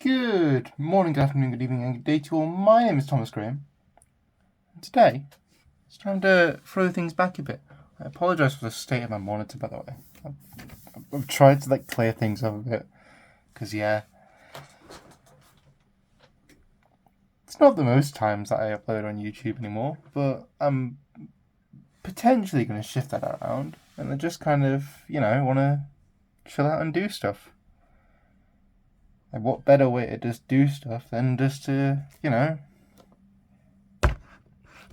Good morning, good afternoon, good evening, and good day to all. My name is Thomas Graham. And today, it's time to throw things back a bit. I apologise for the state of my monitor, by the way. I've tried to clear things up a bit, because it's not the most times that I upload on YouTube anymore, but I'm potentially going to shift that around, and I just kind of, want to chill out and do stuff. And what better way to just do stuff than just to,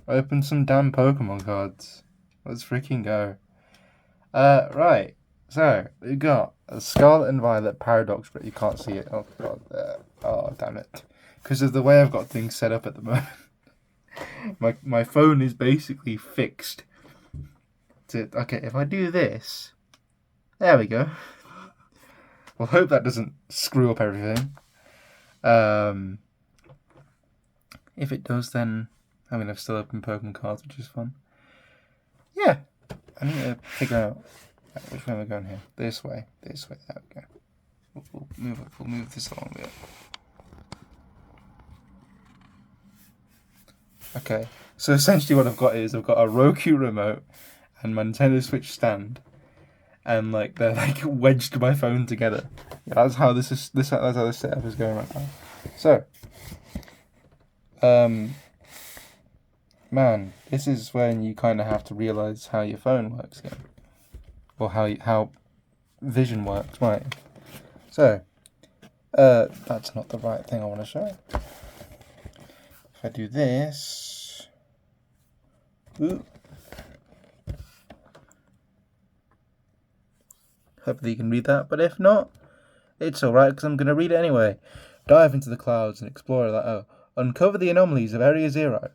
open some damn Pokemon cards. Let's freaking go. Right. So, we've got a Scarlet and Violet Paradox, but you can't see it. Oh, God. Oh, damn it. Because of the way I've got things set up at the moment. my phone is basically fixed. Okay, if I do this... There we go. Well, hope that doesn't screw up everything. If it does, then I've still opened Pokemon cards, which is fun. Yeah, I need to figure out which way we're going here. This way. There we go. We'll move this along a bit. Okay, so essentially what I've got is I've got a Roku remote and my Nintendo Switch stand. And they're wedged to my phone together. Yeah, that's how this setup is going right now. So, man, this is when you kind of have to realize how your phone works again, or how vision works, right? So, that's not the right thing I want to show. If I do this, ooh. Hopefully you can read that, but if not, it's alright because I'm going to read it anyway. Dive into the clouds and explore uncover the anomalies of Area Zero.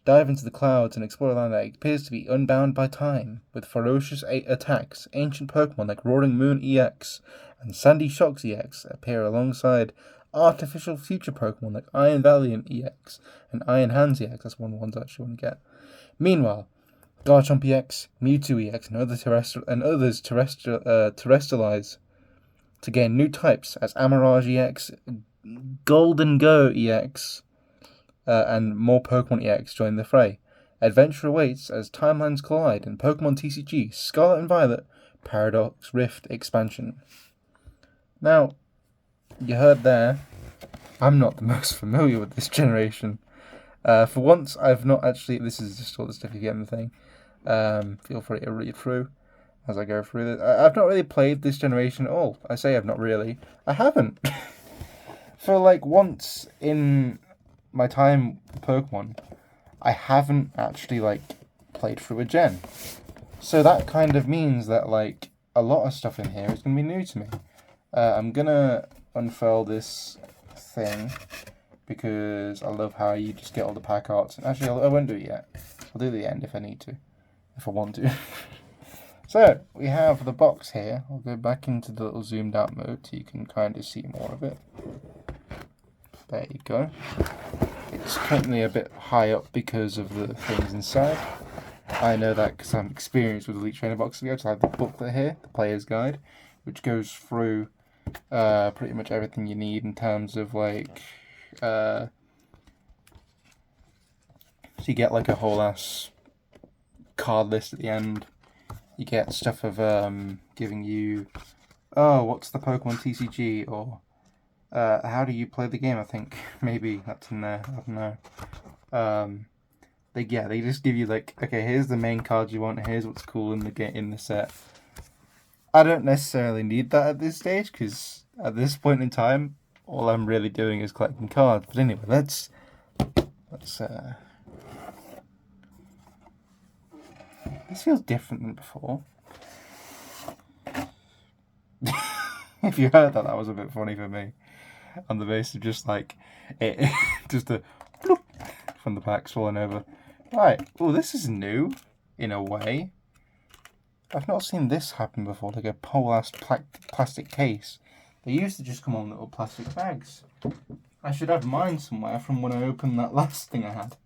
Dive into the clouds and explore a land that appears to be unbound by time, with ferocious attacks. Ancient Pokemon like Roaring Moon EX and Sandy Shocks EX appear alongside artificial future Pokemon like Iron Valiant EX and Iron Hands EX. That's one of the ones I actually want to get. Meanwhile, Garchomp EX, Mewtwo EX, and others terrestrialize to gain new types as Amarage EX, Golden Go EX, and more Pokemon EX join the fray. Adventure awaits as timelines collide in Pokemon TCG Scarlet and Violet Paradox Rift expansion. Now, you heard there, I'm not the most familiar with this generation. For once, I've not actually. This is just all the stuff you get in the thing. Feel free to read through as I go through this. I've not really played this generation at all. I say I've not really. I haven't. For once in my time with Pokemon, I haven't actually played through a gen. So that kind of means that a lot of stuff in here is going to be new to me. I'm going to unfurl this thing because I love how you just get all the pack arts. And actually, I won't do it yet. I'll do it at the end if I need to. If I want to. So, we have the box here. I'll go back into the little zoomed out mode so you can kind of see more of it. There you go. It's currently a bit high up because of the things inside. I know that because I'm experienced with Elite Trainer boxes. So I have the booklet here, the player's guide, which goes through pretty much everything you need in terms of so you get a whole ass card list at the end. You get stuff of giving you what's the Pokemon TCG, or how do you play the game. I think maybe that's in there. I don't know. They just give you okay, here's the main cards you want, here's what's cool in the set. I don't necessarily need that at this stage because at this point in time all I'm really doing is collecting cards. But anyway, let's this feels different than before. If you heard that was a bit funny for me. On the basis of just it, just a bloop from the packs falling over. Right. Oh, this is new in a way. I've not seen this happen before. A whole ass plastic case. They used to just come on little plastic bags. I should have mine somewhere from when I opened that last thing I had,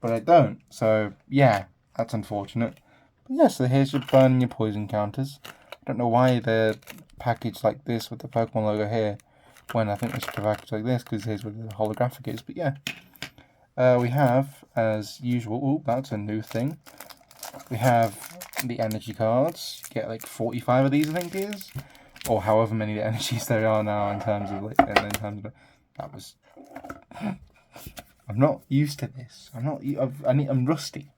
but I don't. So yeah, that's unfortunate. But yeah, so here's your burn and your poison counters. I don't know why they're packaged like this with the Pokemon logo here. when I think it's a package like this, because here's what the holographic is. But yeah, we have, as usual, oh, that's a new thing. We have the energy cards. You get like 45 of these, I think it is, or however many the energies there are now in terms of like. And in terms of that was. I'm not used to this. I'm rusty.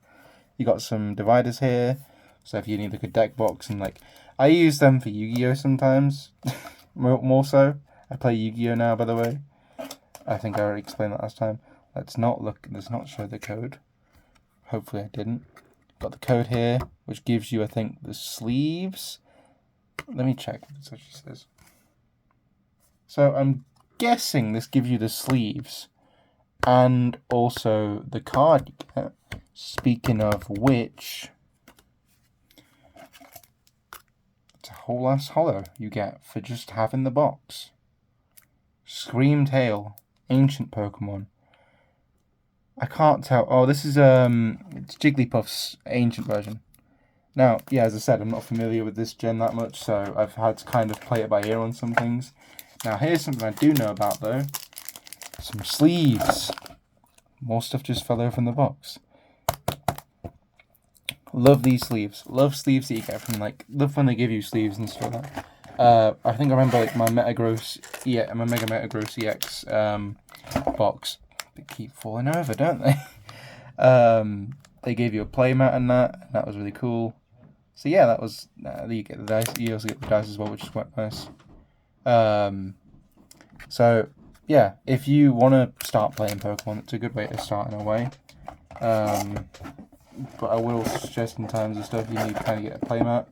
You got some dividers here, so if you need like a deck box and like, I use them for Yu-Gi-Oh sometimes, more so. I play Yu-Gi-Oh now, by the way. I think I already explained that last time. Let's not show the code. Hopefully I didn't. Got the code here, which gives you, I think, the sleeves. Let me check what it actually says. So I'm guessing this gives you the sleeves. And also the card you get. Speaking of which, it's a whole ass holo you get for just having the box. Screamtail, ancient Pokemon. I can't tell. Oh, this is it's Jigglypuff's ancient version. Now, yeah, as I said, I'm not familiar with this gen that much, so I've had to kind of play it by ear on some things. Now, here's something I do know about though. Some sleeves. More stuff just fell over from the box. Love these sleeves. Love sleeves that you get from like. Love when they give you sleeves and stuff like that. I think I remember like my Mega Metagross EX box. They keep falling over, don't they? They gave you a playmat and that was really cool. So yeah, that was. You get the dice. You also get the dice as well, which is quite nice. So yeah, if you want to start playing Pokemon, it's a good way to start in a way. But I will suggest in terms of stuff you need to kind of get a playmat,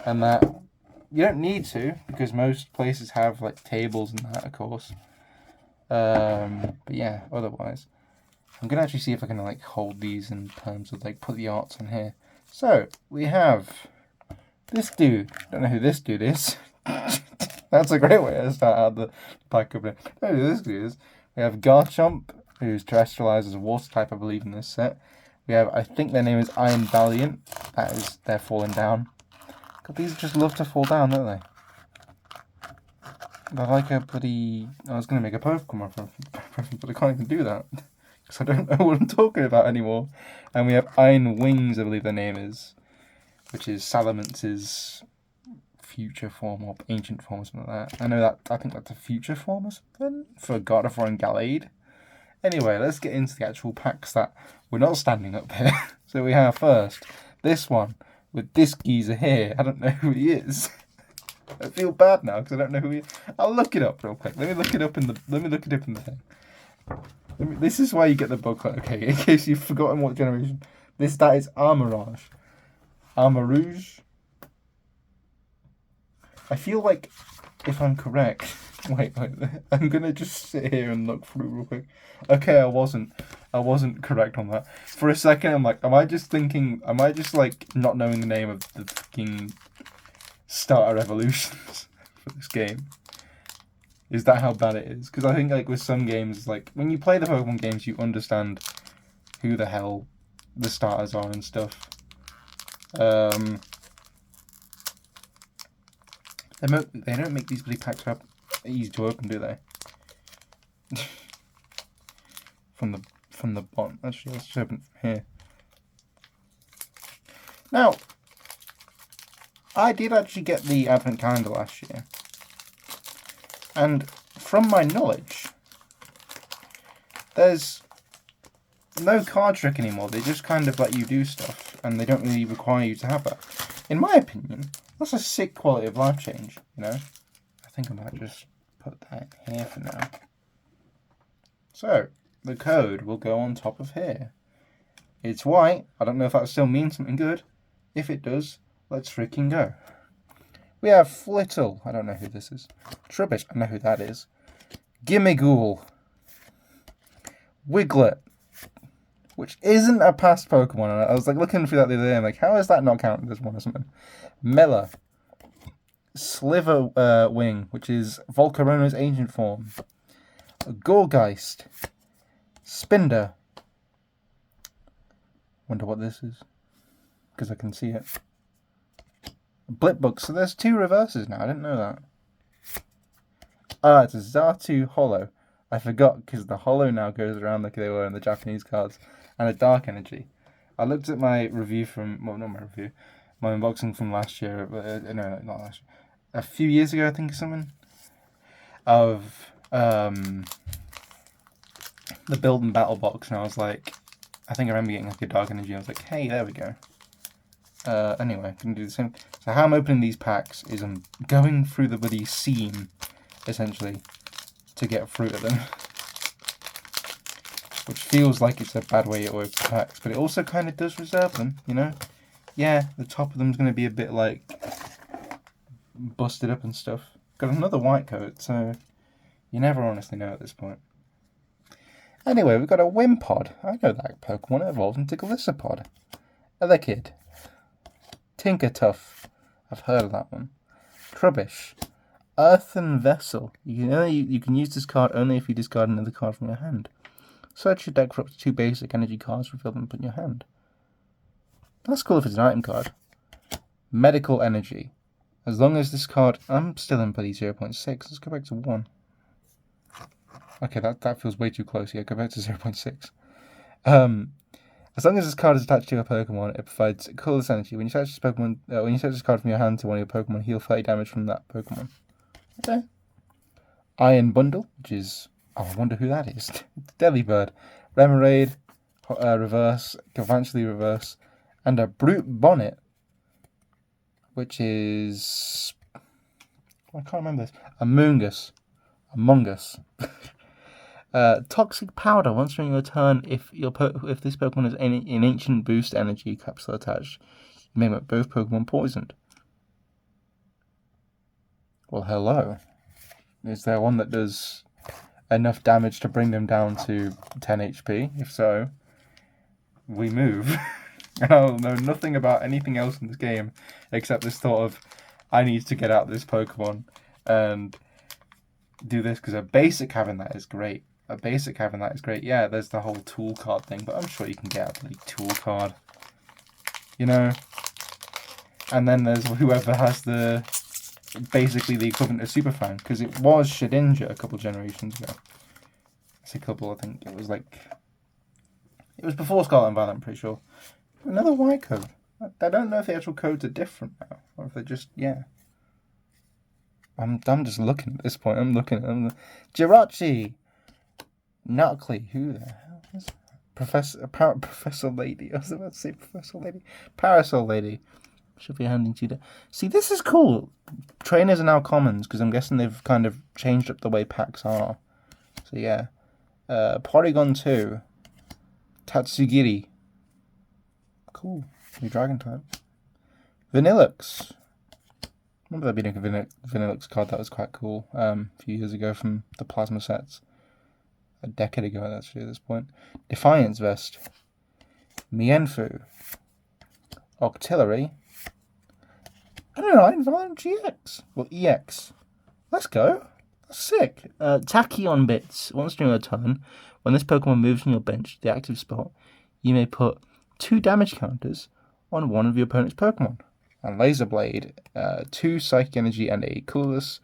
and that you don't need to because most places have like tables and that, of course. But yeah, otherwise, I'm gonna actually see if I can like hold these in terms of like put the arts in here. So we have this dude. Don't know who this dude is. That's a great way to start out the pack opening. Don't know who this dude is. We have Garchomp, who's terrestrialized as a water type, I believe, in this set. We have, I think their name is Iron Valiant. That is, they're falling down. God, these just love to fall down, don't they? They're like a bloody. I was going to make a Pokemon reference, but I can't even do that. Because I don't know what I'm talking about anymore. And we have Iron Wings, I believe their name is. Which is Salamance's future form or ancient form or something like that. I think that's a future form or something for Gardevoir and Gallade. Anyway, let's get into the actual packs that we're not standing up here. So we have first this one with this geezer here. I don't know who he is. I feel bad now because I don't know who he is. I'll look it up real quick. Let me look it up in the thing. This is why you get the booklet. Okay, in case you've forgotten what generation. That is Armarouge. Armarouge. I feel like, if I'm correct, wait, I'm gonna just sit here and look through real quick. Okay, I wasn't correct on that. For a second, I'm like, am I just like not knowing the name of the fucking starter evolutions for this game? Is that how bad it is? Because I think like with some games, like when you play the Pokemon games, you understand who the hell the starters are and stuff. They don't make these bloody packs up easy to open, do they? from the bottom. Actually, let's just open it from here. Now, I did actually get the Advent Calendar last year, and from my knowledge, there's no card trick anymore. They just kind of let you do stuff, and they don't really require you to have that. In my opinion, that's a sick quality of life change, you know? I think I might just put that here for now. So, the code will go on top of here. It's white. I don't know if that still means something good. If it does, let's freaking go. We have Flittle. I don't know who this is. Trubbish. I know who that is. Gimmighoul. Wiglet. Which isn't a past Pokemon. I was like looking through that the other day. I'm like, how is that not counted as one or something? Mela. Sliverwing, which is Volcarona's ancient form. Gorgeist. Spinder. Wonder what this is. Because I can see it. Blipbug. So there's two reverses now. I didn't know that. it's a Xatu Holo. I forgot because the Holo now goes around like they were in the Japanese cards, and a Dark Energy. I looked at my review from, well, not my review, my unboxing from last year. No, not last year. A few years ago, I think, something of the Build and Battle box, and I was like, I think I remember getting like a Dark Energy. I was like, hey, there we go. Anyway, I can do the same. So how I'm opening these packs is I'm going through the bloody seam, essentially, to get through to them. Which feels like it's a bad way to open packs, but it also kind of does reserve them, you know? Yeah, the top of them's going to be a bit, like, busted up and stuff. Got another white coat, so you never honestly know at this point. Anyway, we've got a Wimpod. I know that Pokemon. It evolves into Gliscopod. Elekid. Tinkertuff. I've heard of that one. Trubbish. Earthen Vessel. You can use this card only if you discard another card from your hand. Search your deck for up to 2 basic energy cards, reveal them and put in your hand. That's cool if it's an item card. Medical Energy. As long as this card... I'm still in bloody 0.6. Let's go back to 1. Okay, that feels way too close. Yeah, go back to 0.6. As long as this card is attached to a Pokemon, it provides colorless energy. When you search this Pokemon, when you search this card from your hand to one of your Pokemon, heal 30 damage from that Pokemon. Okay. Iron Bundle, which is... Oh, I wonder who that is. Delibird. Remoraid, Reverse, Galvantula Reverse, and a Brute Bonnet, which is... I can't remember this. Among Us. Toxic Powder. Once during your turn, if this Pokemon has an Ancient Boost Energy capsule attached, you may make both Pokemon poisoned. Well, hello. Is there one that does enough damage to bring them down to 10 HP? If so, we move. And I'll know nothing about anything else in this game except this thought of, I need to get out this Pokemon and do this, because a basic having that is great. Yeah, there's the whole tool card thing, but I'm sure you can get out the tool card. You know? And then there's whoever has basically the equivalent of Super Fan, because it was Shedinja a couple generations ago. It's a couple, I think. It was before Scarlet and Violet, I'm pretty sure. Another white code. I don't know if the actual codes are different now, or if they're just, yeah. I'm just looking at this point. I'm looking at them. Jirachi! Nutley. Who the hell is that? Professor Lady. I was about to say Professor Lady. Parasol Lady. Should be handing to you. See, this is cool. Trainers are now commons, because I'm guessing they've kind of changed up the way packs are. So, yeah. Porygon 2. Tatsugiri. Cool. New Dragon type. Vanillux. Remember there being a Vanillux card that was quite cool a few years ago from the Plasma sets. A decade ago, actually, at this point. Defiance Vest. Mienfoo. Octillery. I don't know, Invalent GX. Well, EX. Let's go. That's sick. Tachyon Bits. Once during your turn, when this Pokemon moves from your bench to the active spot, you may put 2 damage counters on one of your opponent's Pokemon. And Laser Blade, 2 Psychic Energy and a Colorless,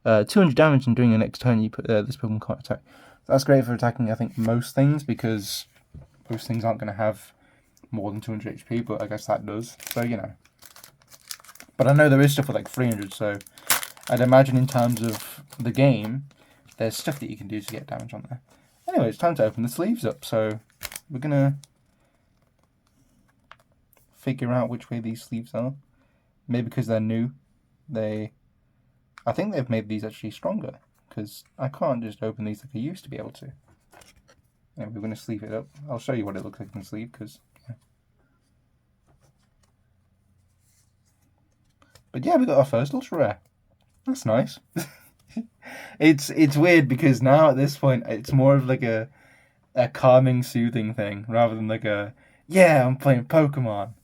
200 damage, and during your next turn you put this Pokemon can't attack. That's great for attacking, I think, most things, because most things aren't going to have more than 200 HP, but I guess that does, so, you know. But I know there is stuff with like 300, so I'd imagine in terms of the game, there's stuff that you can do to get damage on there. Anyway, it's time to open the sleeves up, so we're going to figure out which way these sleeves are. Maybe because they're new, I think they've made these actually stronger, because I can't just open these like I used to be able to. Anyway, we're going to sleeve it up. I'll show you what it looks like in the sleeve, because... Yeah. But yeah, we got our first Ultra Rare. That's nice. It's weird, because now at this point, it's more of like a calming, soothing thing, rather than like yeah, I'm playing Pokemon.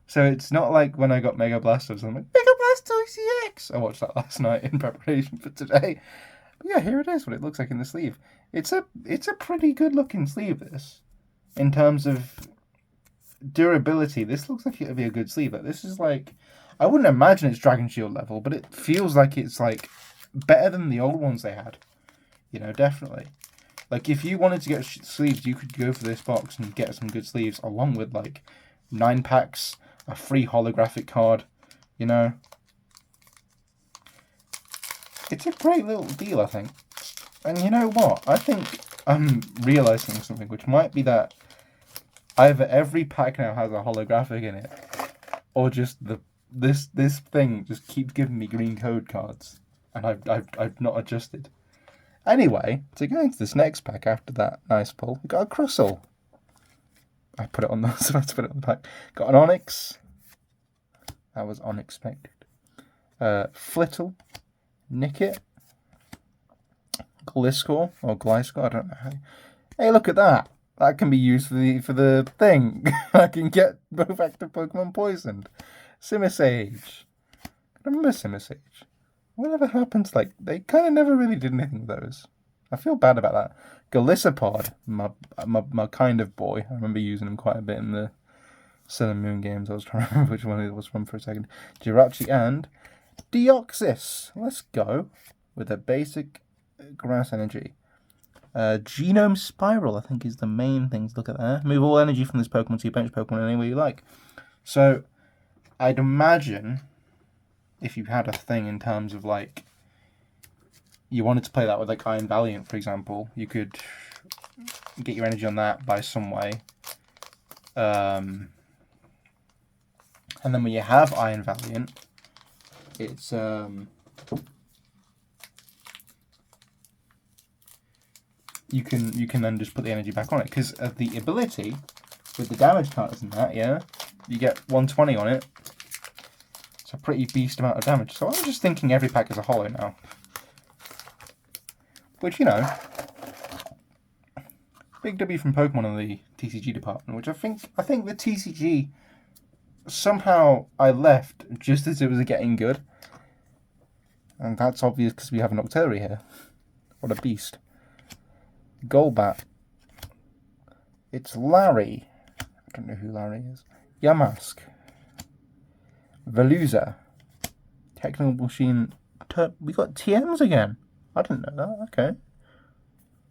So it's not like when I got Mega Blastoise, I'm like, Mega Blastoise EX! I watched that last night in preparation for today. But yeah, here it is, what it looks like in the sleeve. It's a pretty good looking sleeve, this. In terms of durability, this looks like it'll be a good sleeve. Like, this is like, I wouldn't imagine it's Dragon Shield level, but it feels like it's like better than the old ones they had. You know, definitely. Like, if you wanted to get sleeves, you could go for this box and get some good sleeves, along with, like, 9 packs, a free holographic card, you know. It's a great little deal, I think. And you know what? I think I'm realising something, which might be that either every pack now has a holographic in it, or just this thing just keeps giving me green code cards, and I've not adjusted. Anyway, to go into this next pack after that nice pull, we got a Crustle. I put it on the so I put it on the pack. Got an Onyx. That was unexpected. Flittle, Nickit, Gliscor or Gliscor, I don't know how. Hey, look at that! That can be used for the thing. I can get both active Pokemon poisoned. Simisage. I remember Simisage. Whatever happened? Like, they kind of never really did anything with those. I feel bad about that. Golisopod, my kind of boy. I remember using him quite a bit in the Sun and Moon games. I was trying to remember which one it was from for a second. Jirachi and Deoxys. Let's go with a basic grass energy. Genome Spiral, I think, is the main thing to look at there. Move all energy from this Pokemon to your bench Pokemon any way you like. So, I'd imagine if you had a thing in terms of, like, you wanted to play that with, like, Iron Valiant, for example, you could get your energy on that by some way. And then when you have Iron Valiant, it's you can then just put the energy back on it, because of the ability with the damage counters and that, yeah, you get 120 on it. It's a pretty beast amount of damage. So I'm just thinking every pack is a holo now, which, you know, big W from Pokemon in the TCG department, which I think the TCG somehow I left just as it was getting good, and that's obvious because we have an Octillery here. What a beast. Golbat. It's Larry. I don't know who Larry is. Yamask. Veluza. Technical Machine. We got TMs again. I didn't know that. Okay.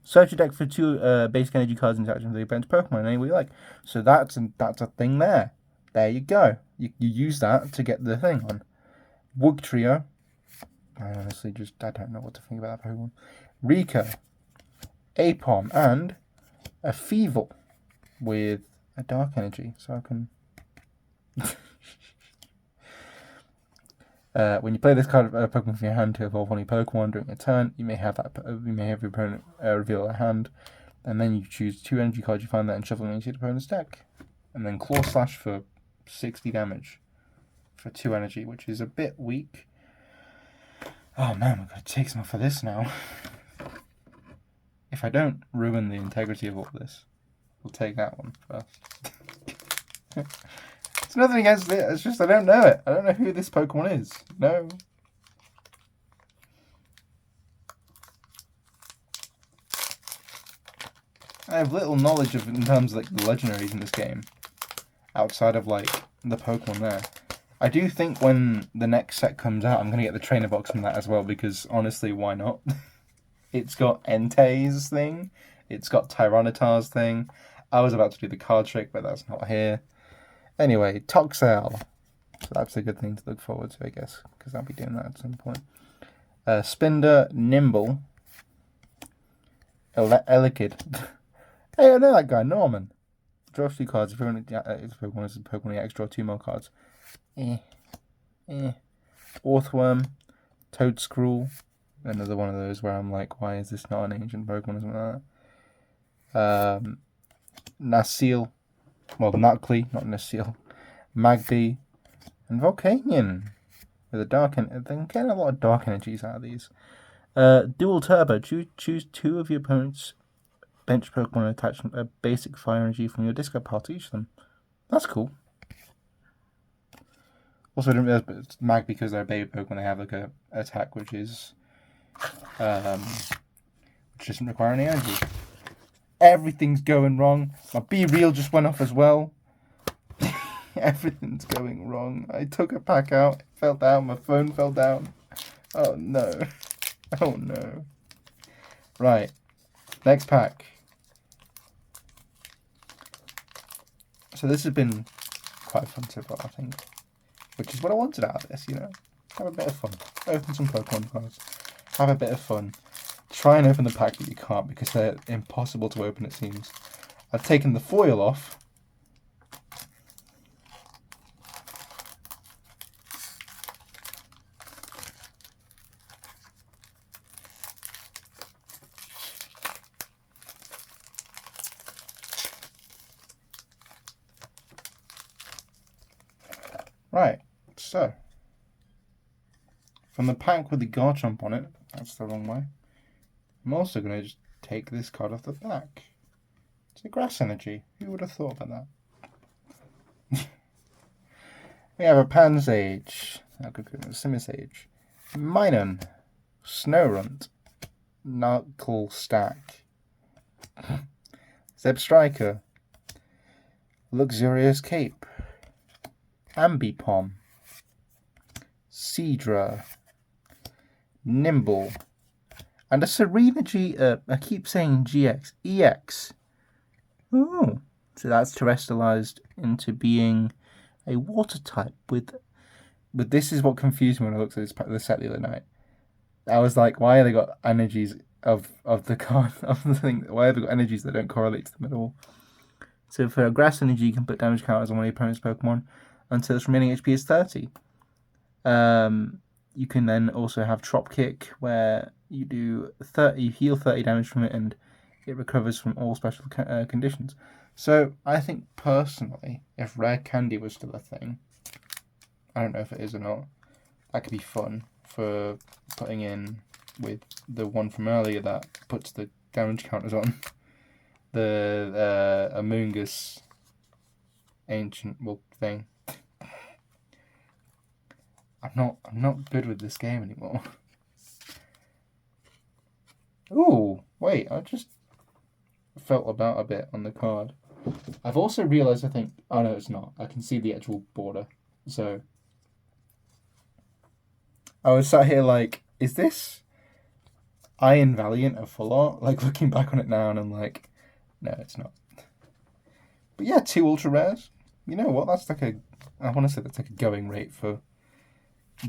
Search your deck for 2 basic energy cards and attach them to your bench Pokemon any way you like. So that's a thing there. There you go. You use that to get the thing on. Wugtrio. I honestly I don't know what to think about that Pokemon. Rika. Apom, and a Feeble with a dark energy, so I can. When you play this card of Pokemon from your hand to evolve on your Pokemon during a turn, you may have your opponent reveal a hand, and then you choose 2 energy cards you find that and shuffle them into your opponent's deck, and then Claw Slash for 60 damage for 2 energy, which is a bit weak. Oh man, we're gonna take some for this now. If I don't ruin the integrity of all this, we'll take that one first. It's nothing against it, it's just I don't know it. I don't know who this Pokemon is. No. I have little knowledge of in terms of, like, the legendaries in this game, outside of, like, the Pokemon there. I do think when the next set comes out, I'm going to get the trainer box from that as well, because honestly, why not? It's got Entei's thing. It's got Tyranitar's thing. I was about to do the card trick, but that's not here. Anyway, Toxel. So that's a good thing to look forward to, I guess, because I'll be doing that at some point. Spinder, Nimble, Elekid. Hey, I know that guy, Norman. Draw 2 cards. If Pokemon is a Pokemon EX, draw 2 more cards. Orthworm, Toadscruel. Another one of those where I'm like, why is this not an ancient Pokemon or something like that? Nasil. Well, Nuckley, not Nasil. Magby. And Volcanion. With a dark energy. I'm getting a lot of dark energies out of these. Dual Turbo. Choose 2 of your opponent's bench Pokemon and attach a basic fire energy from your discard pile to each of them. That's cool. Also, I didn't realize, but it's Mag because they're a baby Pokemon. They have like a attack which is, which doesn't require any energy. Everything's going wrong. My Be Real just went off as well. Everything's going wrong. I took a pack out, it fell down. My phone fell down. Oh no! Oh no! Right. Next pack. So this has been quite fun so far, I think. Which is what I wanted out of this, you know? Have a bit of fun. Open some Pokemon cards. Have a bit of fun. Try and open the pack, but you can't because they're impossible to open, it seems. I've taken the foil off. Right, so from the pack with the Garchomp on it, that's the wrong way. I'm also going to just take this card off the back. It's a Grass Energy. Who would have thought about that? We have a Pansage, a Simisage, Minun, Snorunt, Knuckle Stack, Zebstrika, Luxurious Cape, Ambipom, Seadra, Nimble, and a Serenergy, I keep saying GX, EX. Oh, so that's terrestrialized into being a water type with this is what confused me when I looked at the set the other night. I was like, why have they got energies of the card, of the thing, why have they got energies that don't correlate to them at all? So for a Grass Energy, you can put damage counters on one of your opponent's Pokemon until its remaining HP is 30. You can then also have Trop Kick, where you do 30, you heal 30 damage from it, and it recovers from all special conditions. So I think personally, if Rare Candy was still a thing, I don't know if it is or not, that could be fun for putting in with the one from earlier that puts the damage counters on. The Amoonguss ancient thing. I'm not good with this game anymore. Ooh, wait, I just felt about a bit on the card. I've also realised, I think, oh no, it's not. I can see the actual border. So I was sat here like, is this Iron Valiant a full art? Like looking back on it now and I'm like, no, it's not. But yeah, 2 ultra rares. You know what? That's like I want to say that's like a going rate for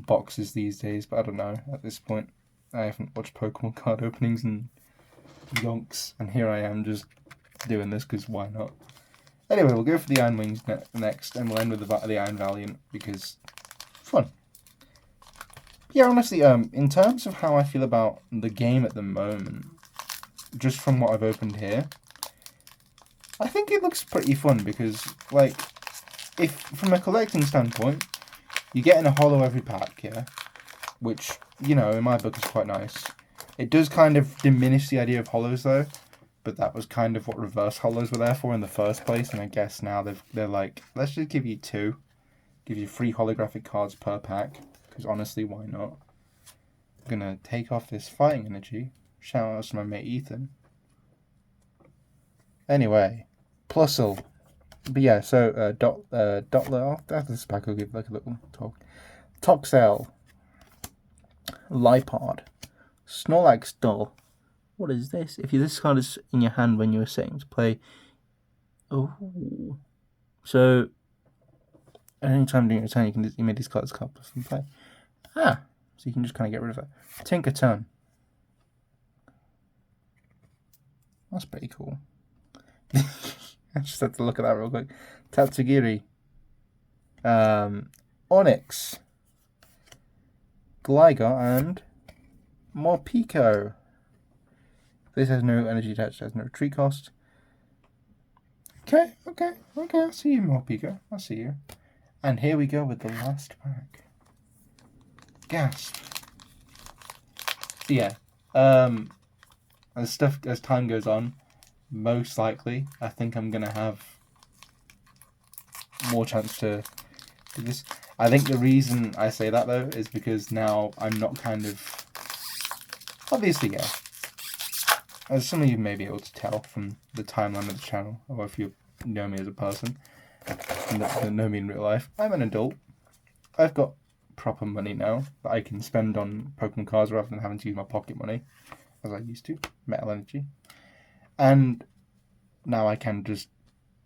boxes these days, but I don't know at this point. I haven't watched Pokemon card openings and yonks, and here I am just doing this because why not? Anyway, we'll go for the Iron Wings next, and we'll end with the Iron Valiant because fun. Yeah, honestly, in terms of how I feel about the game at the moment, just from what I've opened here, I think it looks pretty fun because, like, if from a collecting standpoint, you're getting a holo every pack, yeah, which, you know, in my book is quite nice. It does kind of diminish the idea of holos though, but that was kind of what reverse holos were there for in the first place, and I guess now they're like, let's just give you 2, give you 3 holographic cards per pack, because honestly, why not? I'm gonna take off this Fighting Energy. Shout out to my mate Ethan. Anyway, Plusle. But yeah, so Dottler, after this pack I'll give like a little talk. Toxel, Lipard, Snorlax Doll. What is this? If this card is in your hand when you're setting to play, oh, so at any time during your turn you may discard this card plus from play. So you can just kind of get rid of it. Tinkaton. That's pretty cool. I just had to look at that real quick. Tatsugiri. Onyx. Gligar and Morpeko. This has no energy attached, has no retreat cost. Okay, I see you, Morpeko. I see you. And here we go with the last pack. Gasp. So yeah, as time goes on, most likely, I think I'm gonna have more chance to do this. I think the reason I say that though is because now I'm not kind of obviously, yeah. As some of you may be able to tell from the timeline of the channel, or if you know me as a person, and know me in real life, I'm an adult. I've got proper money now that I can spend on Pokemon cards rather than having to use my pocket money. as I used to, Metal Energy. And now I can just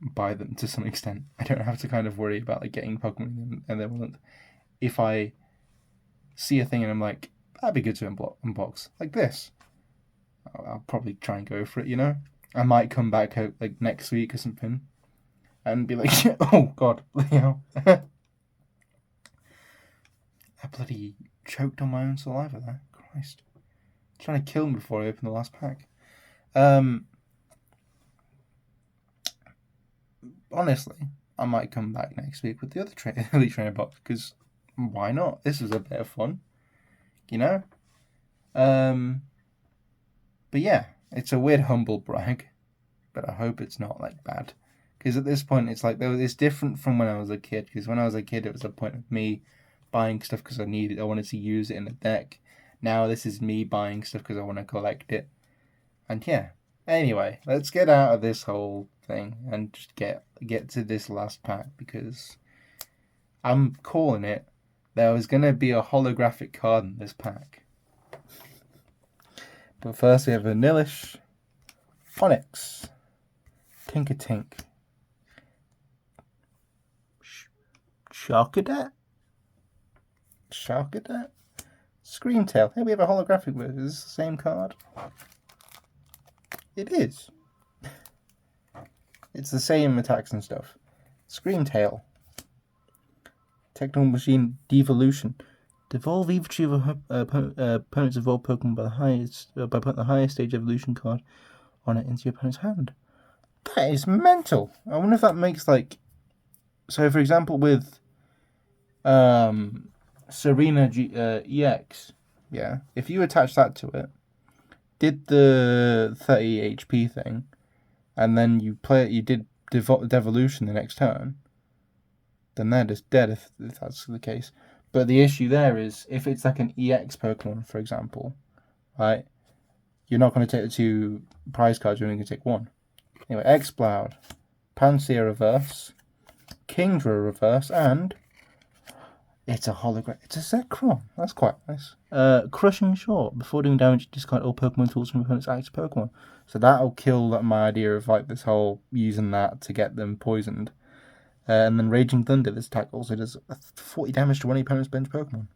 buy them to some extent. I don't have to kind of worry about like getting Pokemon and then if I see a thing and I'm like, that'd be good to unbox, like this, I'll probably try and go for it, you know? I might come back out like next week or something and be like, oh god, you know. I bloody choked on my own saliva there. Christ. Trying to kill me before I open the last pack. Honestly, I might come back next week with the other Elite Trainer box, because why not? This was a bit of fun, you know? But yeah, it's a weird humble brag, but I hope it's not like bad. Because at this point, it's like, it's different from when I was a kid, because when I was a kid, it was a point of me buying stuff because I wanted to use it in a deck. Now this is me buying stuff because I want to collect it. And yeah, anyway, let's get out of this whole thing and just get to this last pack, because I'm calling it. There was going to be a holographic card in this pack. But first we have Vanillish, Onyx, Tinkatink, Sharkadet, Screamtail. Here we have a holographic version. Is this the same card? It is. It's the same attacks and stuff. Screamtail. Technical Machine Devolution. Devolve each of opponent's evolved Pokemon by putting the highest stage evolution card on it into your opponent's hand. That is mental. I wonder if that makes like... So for example with Serena EX, yeah, if you attach that to it, did the 30 HP thing, and then you did Devolution the next turn, then they're just dead if that's the case. But the issue there is, if it's like an EX Pokemon, for example, right, you're not going to take the 2 prize cards, you're only going to take 1. Anyway, Exploud, Pansear Reverse, Kingdra Reverse, and it's a hologram. It's a Zekrom. That's quite nice. Crushing Shot. Before doing damage, discard all Pokemon tools from opponent's active Pokemon. So that'll kill my idea of like this whole using that to get them poisoned. And then Raging Thunder. This attack also does 40 damage to one opponent's bench Pokemon.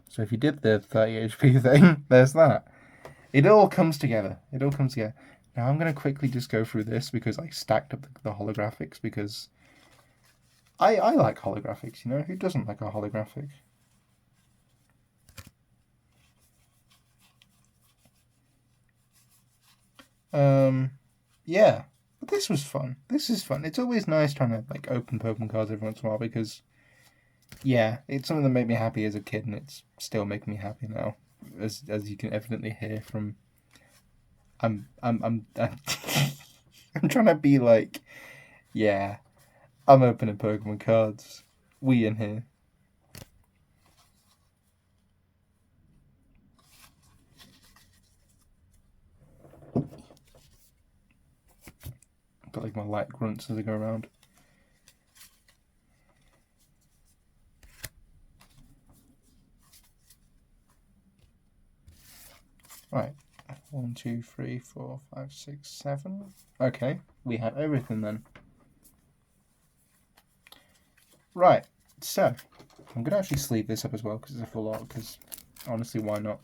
So if you did the 30 HP thing, there's that. It all comes together. Now I'm going to quickly just go through this because I stacked up the holographics, because I like holographics, you know? Who doesn't like a holographic? Yeah. But this was fun. This is fun. It's always nice trying to like open Pokemon cards every once in a while, because yeah, it's something that made me happy as a kid, and it's still making me happy now. As you can evidently hear from I'm I'm trying to be like, yeah, I'm opening Pokemon cards. We in here. Got like my light grunts as I go around. Right. 1, 2, 3, 4, 5, 6, 7. Okay, we have everything then. Right, so I'm going to actually sleeve this up as well because it's a full lot, because honestly, why not?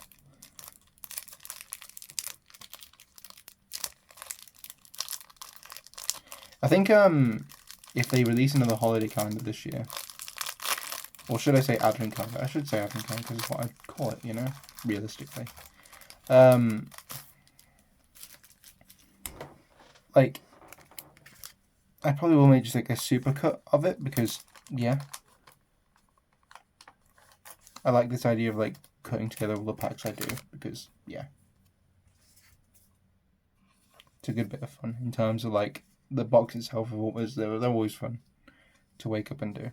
I think if they release another holiday calendar this year, or should I say advent calendar? I should say advent calendar because it's what I'd call it, you know, realistically. Like, I probably will make just like a supercut of it, because yeah, I like this idea of like cutting together all the packs I do, because yeah, it's a good bit of fun in terms of like the box itself. They're always fun to wake up and do.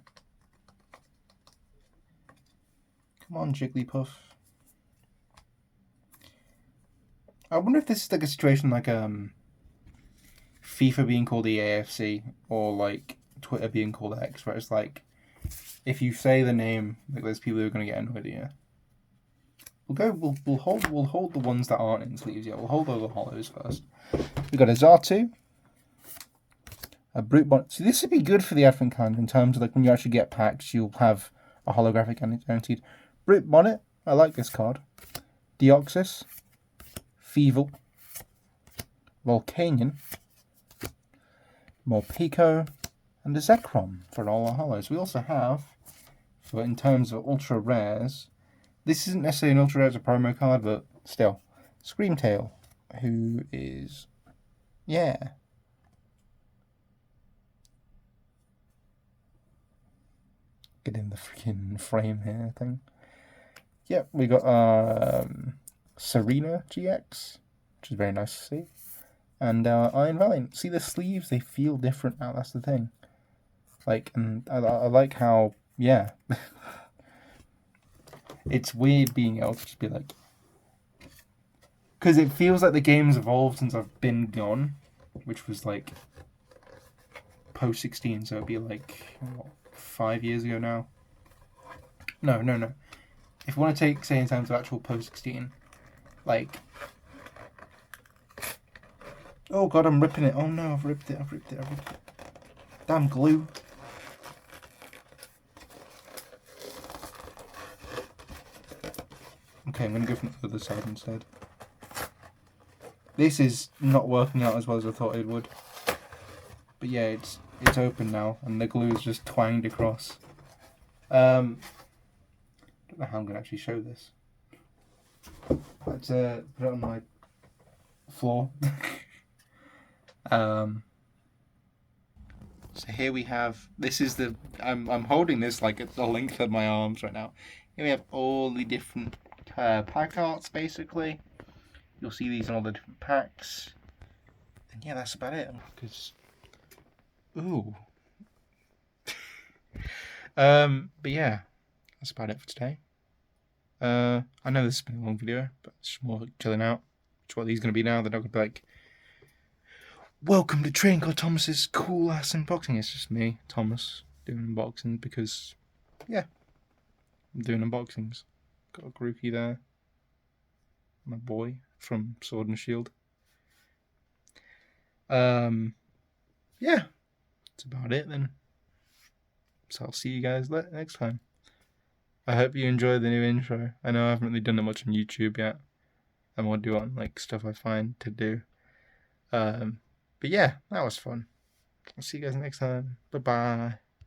Come on, Jigglypuff. I wonder if this is like a situation like FIFA being called the AFC, or like Twitter being called X, where it's like, if you say the name, like there's people who are going to get annoyed at you. We'll hold the ones that aren't in sleeves yet. We'll hold all the hollows first. We got a Xatu, a Brute Bonnet. So this would be good for the Advent Calendar in terms of like when you actually get packs, you'll have a holographic guaranteed. Brute Bonnet, I like this card. Deoxys, Feeble, Volcanion, Morpeko, and a Zekrom for all our hollows. We also have, for in terms of ultra rares, this isn't necessarily an ultra rare as a promo card, but still, Screamtail, who is, yeah. Get in the freaking frame here thing. Yep, we got Serena GX, which is very nice to see. And Iron Valiant. See the sleeves? They feel different now, that's the thing. Like, and I like how, yeah. It's weird being able to just be like... Because it feels like the game's evolved since I've been gone, which was like post-16, so it'd be like, what, 5 years ago now? No. If you want to take, say, in terms of actual post-16, like... Oh god, I'm ripping it. Oh no, I've ripped it. Damn glue. Okay, I'm going to go from the other side instead. This is not working out as well as I thought it would. But yeah, it's open now, and the glue is just twanged across. Don't know how I'm going to actually show this. Let's put it on my floor. So here we have, this is the, I'm holding this like it's the length of my arms right now. Here we have all the different pack arts basically. You'll see these in all the different packs. And yeah, that's about it. Because, ooh. But yeah, that's about it for today. I know this has been a long video, but it's just more chilling out. It's what these are going to be now. They're not going to be like, welcome to Trading Card Thomas's cool ass unboxing. It's just me, Thomas, doing unboxings because, yeah, I'm doing unboxings. Got a Grookey there. My boy from Sword and Shield. Yeah, that's about it then. So I'll see you guys next time. I hope you enjoy the new intro. I know I haven't really done it much on YouTube yet. I'm gonna do it on like stuff I find to do. But yeah, that was fun. I'll see you guys next time. Bye bye.